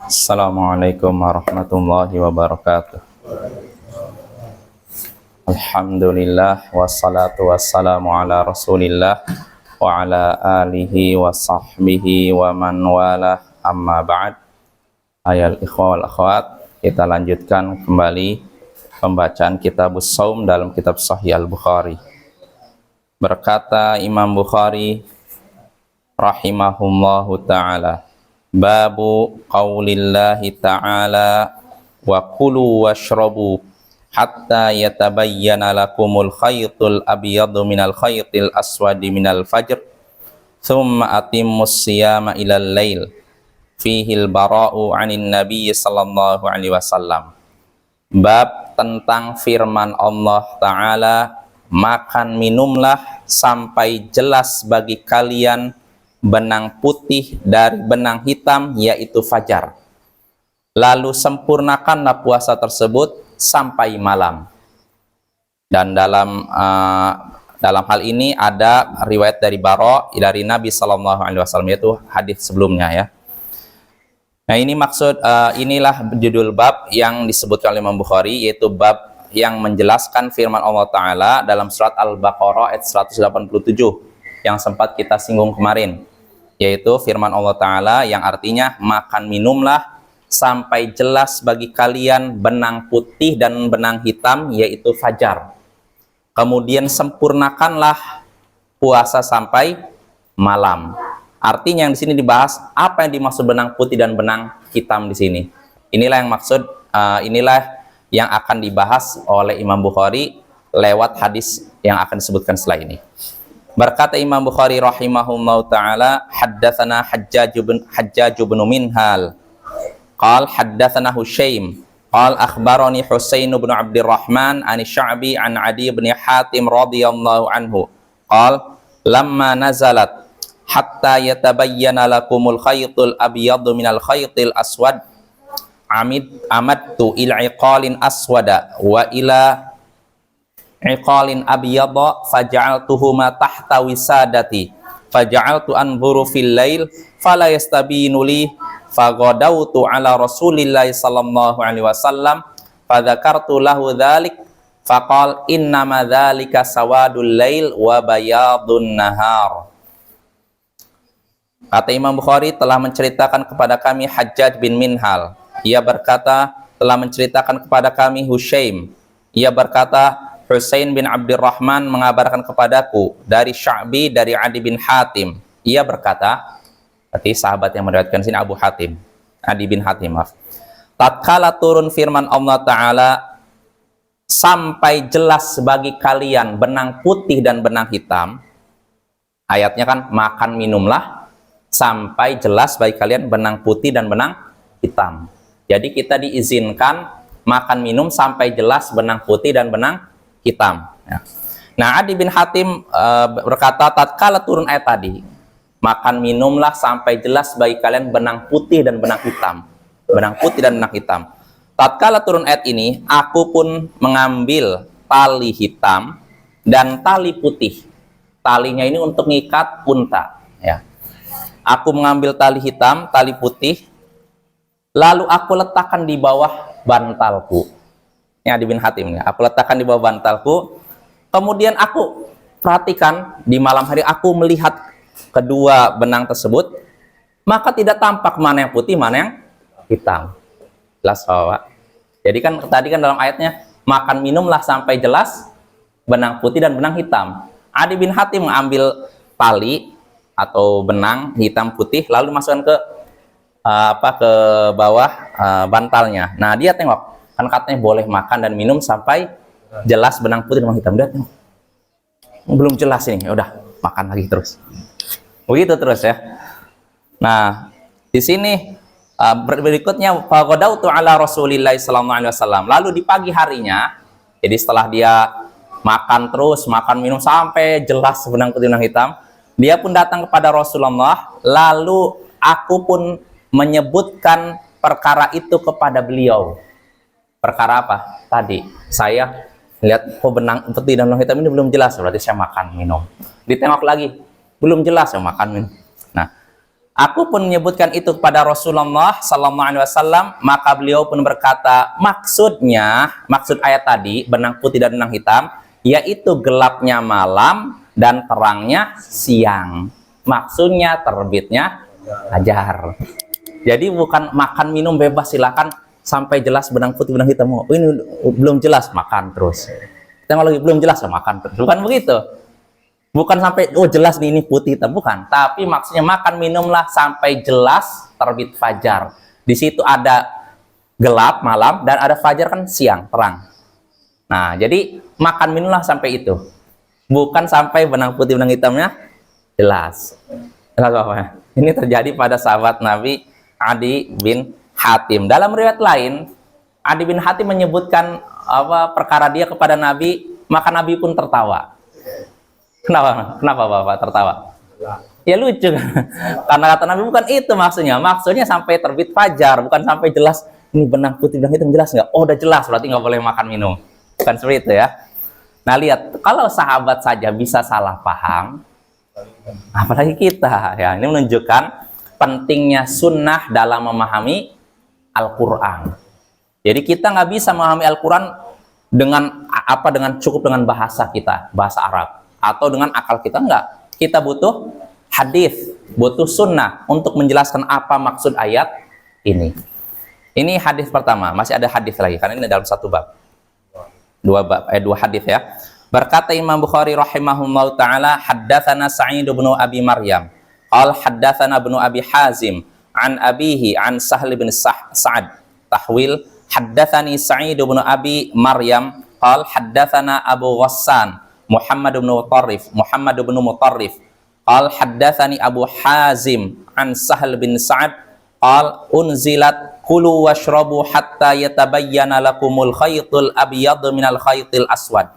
Assalamualaikum warahmatullahi wabarakatuh. Alhamdulillah wassalatu wassalamu ala Rasulillah wa ala alihi wa sahbihi wa man wala, amma ba'd. Ayal ikhwah wal akhwat, kita lanjutkan kembali pembacaan Kitabus Shaum dalam kitab Sahih Al-Bukhari. Berkata Imam Bukhari rahimahullahu ta'ala, babu qaulillahi ta'ala wa kulu washrabu hatta yatabayyana lakumul khaytul abyadu minal khaytil aswadi minal fajr thumma atimmus siyama ilal lail fihil bara'u anin nabiy sallallahu alaihi wasallam. Bab tentang firman Allah Ta'ala, makan minumlah sampai jelas bagi kalian benang putih dari benang hitam, yaitu fajar. Lalu sempurnakanlah puasa tersebut sampai malam. Dan dalam hal ini ada riwayat dari Bara dari Nabi Sallallahu Alaihi Wasallam, yaitu hadis sebelumnya ya. Nah ini maksud inilah judul bab yang disebutkan oleh Imam Bukhari, yaitu bab yang menjelaskan firman Allah Ta'ala dalam surat Al-Baqarah ayat 187 yang sempat kita singgung kemarin, yaitu firman Allah Ta'ala yang artinya makan minumlah sampai jelas bagi kalian benang putih dan benang hitam, yaitu fajar. Kemudian sempurnakanlah puasa sampai malam. Artinya yang di sini dibahas apa yang dimaksud benang putih dan benang hitam di sini. Inilah yang maksud, inilah yang akan dibahas oleh Imam Bukhari lewat hadis yang akan disebutkan setelah ini. Berkata Imam Bukhari rahimahullahu ta'ala, haddatsana Hajjaj bin Minhal qal haddatsana Hushaim qal akhbarani Husain bin Abdurrahman an Sya'bi an Adi bin Hatim radhiyallahu anhu qal lamma nazalat hatta yatabayyana lakumul khaytul abyadu minal khaytil aswad amadtu ila iqalin aswada wa ila iqalin abyada faja'altuhuma tahta wisadati faja'altu anzuru fil lail fala yastabinu li faghadawtu ala rasulillahi sallallahu alaihi wasallam fadzakartu lahu dzalik faqal innama dzalika sawadul lail wa bayadun nahar. Kata Imam Bukhari, telah menceritakan kepada kami Hajjaj bin Minhal. Ia berkata, telah menceritakan kepada kami Hushaim. Ia berkata, Husain bin Abdurrahman mengabarkan kepadaku dari Sya'bi dari Adi bin Hatim. Ia berkata, berarti sahabat yang meriwayatkan sini Abu Hatim, Adi bin Hatim, maaf. Tatkala turun firman Allah Ta'ala, sampai jelas bagi kalian benang putih dan benang hitam. Ayatnya kan, makan minumlah sampai jelas bagi kalian benang putih dan benang hitam. Jadi kita diizinkan makan minum sampai jelas benang putih dan benang hitam ya. Nah Adi bin Hatim berkata, tatkala turun ayat tadi, makan minumlah sampai jelas bagi kalian benang putih dan benang hitam, benang putih dan benang hitam. Tatkala turun ayat ini, aku pun mengambil tali hitam dan tali putih. Talinya ini untuk mengikat unta ya. Aku mengambil tali hitam, tali putih, lalu aku letakkan di bawah bantalku. Ini Adi bin Hatim ya. Aku letakkan di bawah bantalku. Kemudian aku perhatikan di malam hari, aku melihat kedua benang tersebut, maka tidak tampak mana yang putih, mana yang hitam. Jelas bahwa. Jadi kan tadi kan dalam ayatnya makan minumlah sampai jelas benang putih dan benang hitam. Adi bin Hatim mengambil tali atau benang hitam putih lalu dimasukkan ke ke bawah bantalnya. Nah dia tengok, kan katanya boleh makan dan minum sampai jelas benang putih dan benang hitam. Dia tengok, belum jelas ini, udah makan lagi terus. Begitu terus ya. Nah di sini berikutnya faqadautu ala Rasulillah sallallahu alaihi wasallam. Lalu di pagi harinya, jadi setelah dia makan terus, makan minum sampai jelas benang putih dan benang hitam, dia pun datang kepada Rasulullah, lalu aku pun menyebutkan perkara itu kepada beliau. Perkara apa? Tadi saya lihat benang putih dan benang hitam ini belum jelas, berarti saya makan minum. Ditengok lagi, belum jelas, saya makan minum. Nah, Aku pun menyebutkan itu kepada Rasulullah sallallahu alaihi wasallam, maka beliau pun berkata, maksud ayat tadi benang putih dan benang hitam yaitu gelapnya malam dan terangnya siang. Maksudnya terbitnya fajar. Jadi bukan makan minum bebas silakan sampai jelas benang putih benang hitam. Oh, ini belum jelas, makan terus. Teknologi belum jelas, makan terus. Bukan begitu. Bukan sampai oh jelas nih ini putih hitam, bukan. Tapi maksudnya makan minumlah sampai jelas terbit fajar. Di situ ada gelap malam dan ada fajar kan siang terang. Nah, jadi makan minumlah sampai itu. Bukan sampai benang putih benang hitamnya jelas. Ini terjadi pada sahabat Nabi Adi bin Hatim. Dalam riwayat lain, Adi bin Hatim menyebutkan perkara dia kepada Nabi, maka Nabi pun tertawa. Kenapa Bapak tertawa? Ya lucu kan? Karena kata Nabi bukan itu maksudnya. Maksudnya sampai terbit fajar, bukan sampai jelas ini benang putih benang hitam jelas nggak? Oh udah jelas, berarti nggak boleh makan minum. Bukan seperti itu ya. Nah lihat, kalau sahabat saja bisa salah paham, apalagi kita ya. Ini menunjukkan pentingnya sunnah dalam memahami Al-Quran. Jadi kita nggak bisa memahami Al-Quran dengan cukup dengan bahasa kita, bahasa Arab, atau dengan akal kita, enggak. Kita butuh hadis, butuh sunnah untuk menjelaskan apa maksud ayat ini. Ini hadis pertama, masih ada hadis lagi karena ini dalam satu bab. Dua hadis ya. Berkata Imam Bukhari rahimahullahu taala, haddatsana Sa'id bin Abi Maryam, qal haddatsana ibnu Abi Hazim an abihi an Sahl bin Sa'ad. Tahwil, haddatsani Sa'id bin Abi Maryam qal haddatsana Abu Ghassan Muhammad bin Mutarrif qal haddatsani Abu Hazim an Sahl bin Sa'ad qal unzilat kulu washrabu hatta yatabayyana lakumul khaytul abyad minal khaytil aswad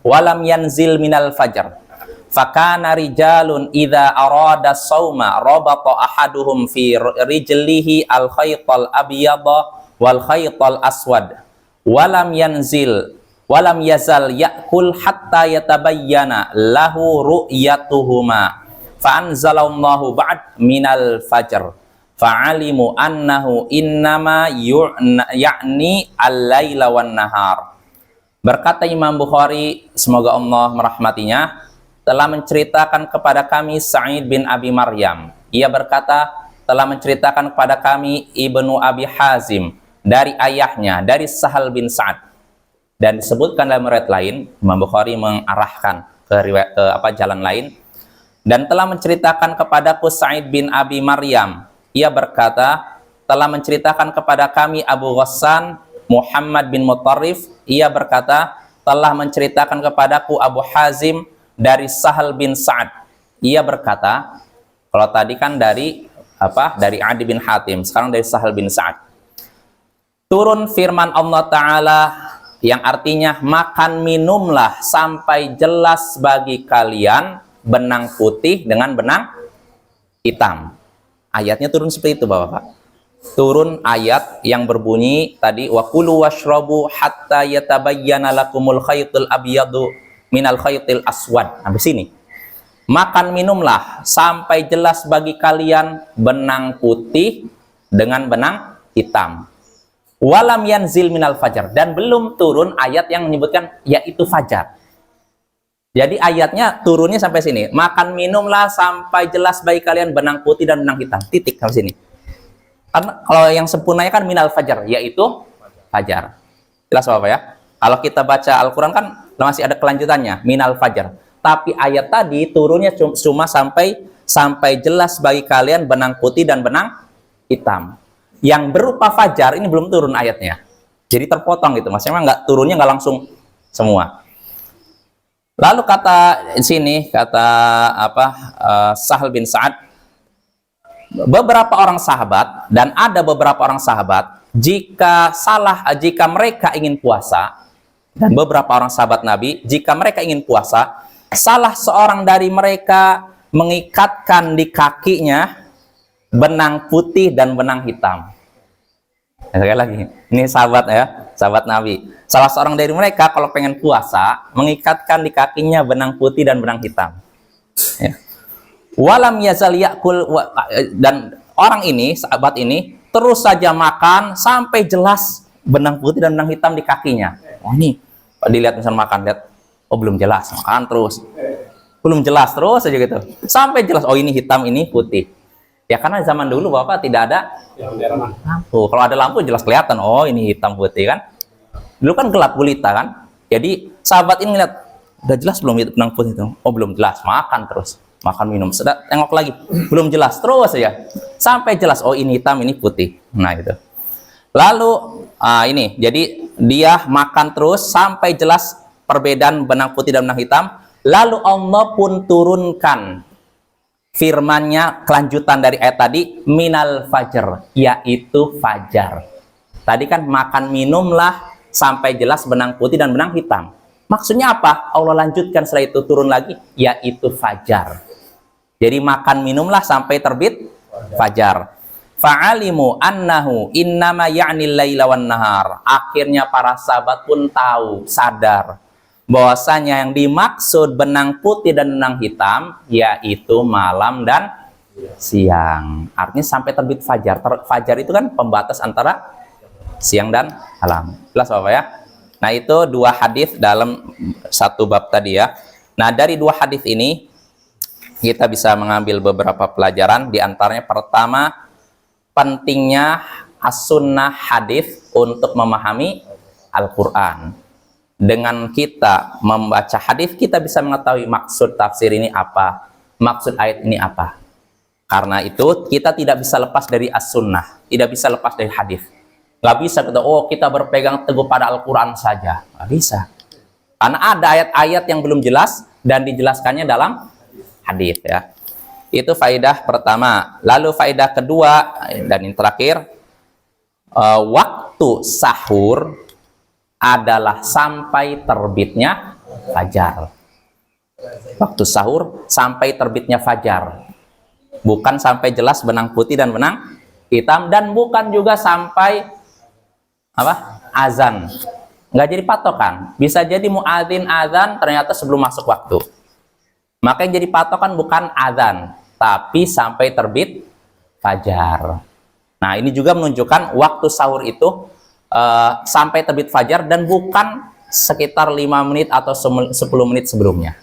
walam yanzil minal fajar fakana rijalun idza arada sauma rabata ahaduhum fi rijlihi al khaytal abyad wal khaytal aswad walam yazal ya'kul hatta yatabayyana lahu ru'yatuhuma fa anzalallahu ba'd minal fajr fa'alimu annahu innama ya'ni al-laila wan nahar. Berkata Imam Bukhari, semoga Allah merahmatinya, telah menceritakan kepada kami Sa'id bin Abi Maryam. Ia berkata, telah menceritakan kepada kami Ibnu Abi Hazim dari ayahnya, dari Sahal bin Sa'ad. Dan disebutkan dalam riwayat lain, Imam Bukhari mengarahkan ke jalan lain, dan telah menceritakan kepadaku Sa'id bin Abi Maryam. Ia berkata, telah menceritakan kepada kami Abu Ghassan Muhammad bin Mutarrif. Ia berkata, telah menceritakan kepadaku Abu Hazim dari Sahal bin Sa'ad. Ia berkata, kalau tadi kan dari Adi bin Hatim, sekarang dari Sahal bin Sa'ad. Turun firman Allah Ta'ala yang artinya makan minumlah sampai jelas bagi kalian benang putih dengan benang hitam. Ayatnya turun seperti itu Bapak. Turun ayat yang berbunyi tadi wa kulu washrabu hatta yatabayyana lakumul khaytul abyadu minal khaytil aswad. Sampai sini. Makan minumlah sampai jelas bagi kalian benang putih dengan benang hitam. Walam yanzil minal fajar, dan belum turun ayat yang menyebutkan yaitu fajar. Jadi ayatnya turunnya sampai sini. Makan minumlah sampai jelas bagi kalian benang putih dan benang hitam. Titik sampai sini. Karena kalau yang sempurnanya kan minal fajar, yaitu fajar. Jelas Bapak ya? Kalau kita baca Al-Quran kan masih ada kelanjutannya, minal fajar. Tapi ayat tadi turunnya cuma sampai jelas bagi kalian benang putih dan benang hitam. Yang berupa fajar ini belum turun ayatnya, jadi terpotong gitu, maksudnya turunnya nggak langsung semua. Lalu kata Sahal bin Sa'ad, beberapa orang sahabat, dan ada beberapa orang sahabat jika mereka ingin puasa, dan beberapa orang sahabat Nabi jika mereka ingin puasa, salah seorang dari mereka mengikatkan di kakinya benang putih dan benang hitam. Sekali lagi, ini sahabat Nabi. Salah seorang dari mereka kalau pengen puasa mengikatkan di kakinya benang putih dan benang hitam. Ya. Walam yazal yakul, dan orang ini, sahabat ini terus saja makan sampai jelas benang putih dan benang hitam di kakinya. Oh ini dilihat misal makan, lihat, oh belum jelas, makan terus, belum jelas terus saja gitu, sampai jelas, oh ini hitam ini putih. Ya karena zaman dulu Bapak tidak ada lampu. Kalau ada lampu jelas kelihatan, oh ini hitam putih kan. Dulu kan gelap gulita kan. Jadi sahabat ini lihat, udah jelas belum itu benang putih itu? Oh belum jelas, makan terus, makan minum. Sedang tengok lagi, belum jelas terus saja, sampai jelas, oh ini hitam ini putih. Nah itu. Lalu ini, jadi dia makan terus sampai jelas perbedaan benang putih dan benang hitam. Lalu Allah pun turunkan firman-Nya, kelanjutan dari ayat tadi, minal fajr, yaitu fajar. Tadi kan makan minumlah sampai jelas benang putih dan benang hitam. Maksudnya apa? Allah lanjutkan setelah itu turun lagi, yaitu fajar. Jadi makan minumlah sampai terbit fajar. Fa'alimu annahu innama ya'nil laila wan nahar. Akhirnya para sahabat pun tahu, sadar bahwasanya yang dimaksud benang putih dan benang hitam yaitu malam dan siang. Artinya sampai terbit fajar. Fajar itu kan pembatas antara siang dan malam. Jelas Bapak ya? Nah, itu dua hadis dalam satu bab tadi ya. Nah, dari dua hadis ini kita bisa mengambil beberapa pelajaran. Di antaranya pertama, pentingnya as-sunnah hadis untuk memahami Al-Quran. Dengan kita membaca hadis, kita bisa mengetahui maksud tafsir ini apa, maksud ayat ini apa. Karena itu kita tidak bisa lepas dari as-sunnah, tidak bisa lepas dari hadis. Nggak bisa kita, oh kita berpegang teguh pada Al-Quran saja. Nggak bisa. Karena ada ayat-ayat yang belum jelas dan dijelaskannya dalam hadis ya. Itu faedah pertama. Lalu faedah kedua dan yang terakhir, waktu sahur adalah sampai terbitnya fajar. Waktu sahur sampai terbitnya fajar. Bukan sampai jelas benang putih dan benang hitam, dan bukan juga sampai apa? Azan. Nggak jadi patokan. Bisa jadi muadzin azan ternyata sebelum masuk waktu. Maka yang jadi patokan bukan azan, tapi sampai terbit fajar. Nah, ini juga menunjukkan waktu sahur itu sampai terbit fajar dan bukan sekitar 5 menit atau 10 menit sebelumnya.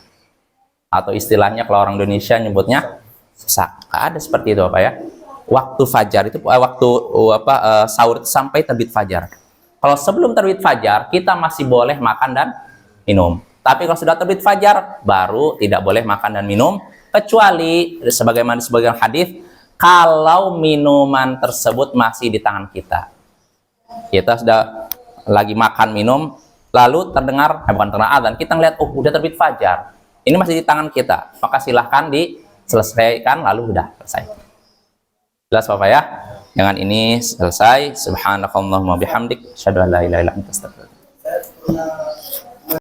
Atau istilahnya kalau orang Indonesia nyebutnya sak. Ada seperti itu Bapak ya. Waktu fajar itu waktu sahur itu sampai terbit fajar. Kalau sebelum terbit fajar kita masih boleh makan dan minum. Tapi kalau sudah terbit fajar baru tidak boleh makan dan minum, kecuali sebagaimana sebagian hadis, kalau minuman tersebut masih di tangan kita. Kita sudah lagi makan minum, lalu terdengar, bukan terdengar azan, kita ngeliat, oh udah terbit fajar, ini masih di tangan kita, maka silahkan diselesaikan, lalu udah selesai. Jelas Bapak ya? Dengan ini selesai. Subhanakallahumma bihamdik, asyhadu an la ilaha illa anta, astaghfiruka.